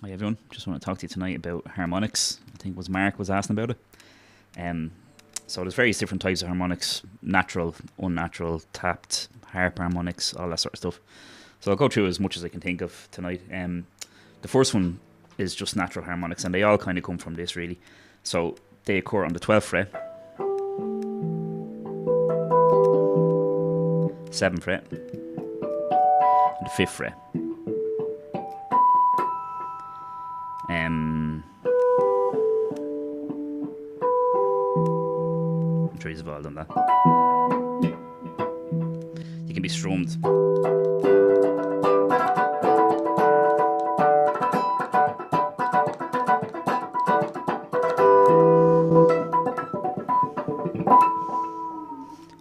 Hi everyone, just want to talk to you tonight about harmonics. I think Mark was asking about it. So there's various different types of harmonics: natural, unnatural, tapped, harp harmonics, all that sort of stuff. So I'll go through as much as I can think of tonight. The first one is just natural harmonics, and they all kind of come from this really. So they occur on the 12th fret, 7th fret, and the 5th fret. I'm sure you've all done that. You can be strummed.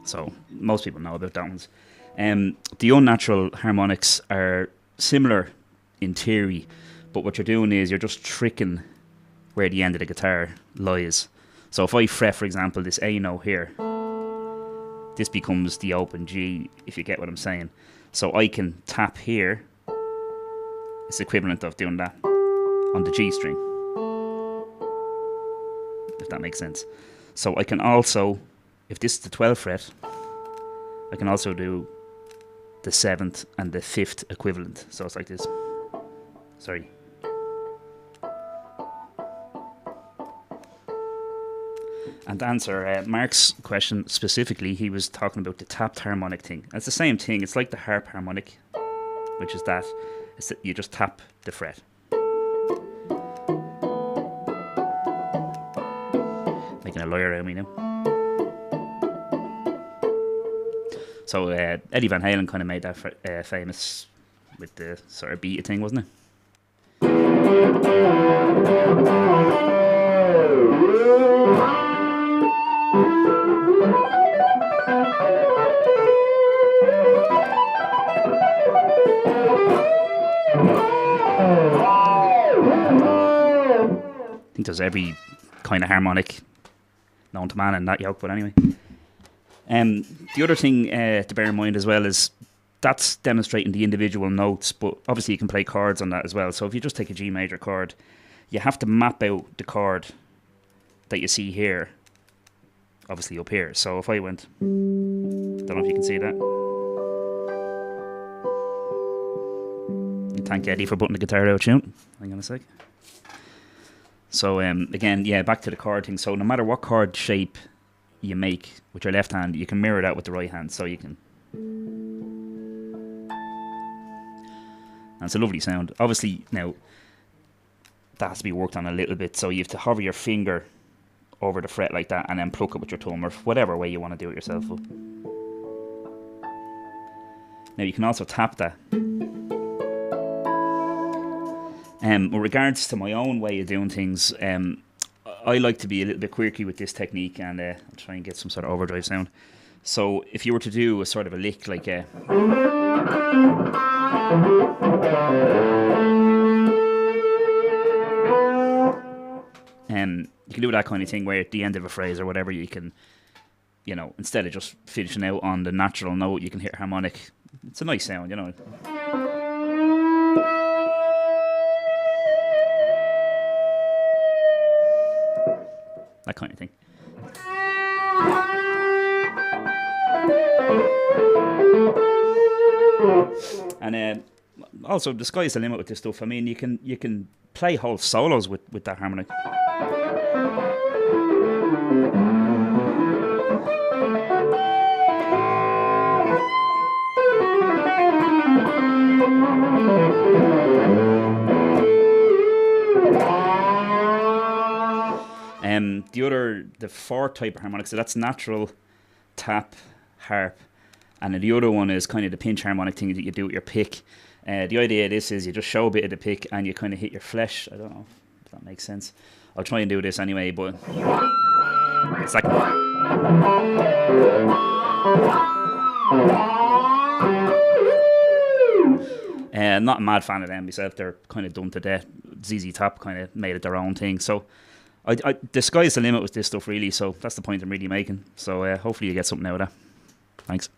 So most people know about that ones. The unnatural harmonics are similar in theory, but what you're doing is you're just tricking where the end of the guitar lies. So if I fret, for example, this A note here, this becomes the open G, if you get what I'm saying. So I can tap here. It's equivalent of doing that on the G string, if that makes sense. So I can also, if this is the 12th fret, I can also do the 7th and the 5th equivalent. So it's like this. Sorry. And to answer Mark's question specifically, he was talking about the tapped harmonic thing. It's the same thing. It's like the harp harmonic, which is that. It's that you just tap the fret. Making a lawyer out of me now. So Eddie Van Halen kind of made that famous with the sort of beat thing, wasn't it? I think there's every kind of harmonic known to man in that yoke, but anyway. The other thing to bear in mind as well is that's demonstrating the individual notes, but obviously you can play chords on that as well. So if you just take a G major chord, you have to map out the chord that you see here, obviously up here. So if I went, don't know if you can see that. And thank Eddie for putting the guitar out of tune. Hang on a sec. So again, yeah, back to the chord thing. So no matter what chord shape you make with your left hand, you can mirror that with the right hand. So you can. And it's a lovely sound. Obviously, now that has to be worked on a little bit. So you have to hover your finger over the fret like that, and then pluck it with your thumb, or whatever way you want to do it yourself. Now you can also tap that. With regards to my own way of doing things, I like to be a little bit quirky with this technique, and I'll try and get some sort of overdrive sound. So if you were to do a sort of a lick like a... you can do that kind of thing where at the end of a phrase or whatever you can, you know, instead of just finishing out on the natural note, you can hit harmonic. It's a nice sound, you know. That kind of thing. And also, the sky's the limit with this stuff. I mean, you can play whole solos with that harmonic. The fourth type of harmonic, so that's natural, tap, harp, and then the other one is kind of the pinch harmonic thing that you do with your pick. The idea of this is you just show a bit of the pick and you kind of hit your flesh. I don't know if that makes sense. I'll try and do this anyway, but it's like... not a mad fan of them myself. They're kind of done to death. ZZ Top kind of made it their own thing. So the sky's the limit with this stuff, really. So that's the point I'm really making. So hopefully you get something out of that. Thanks.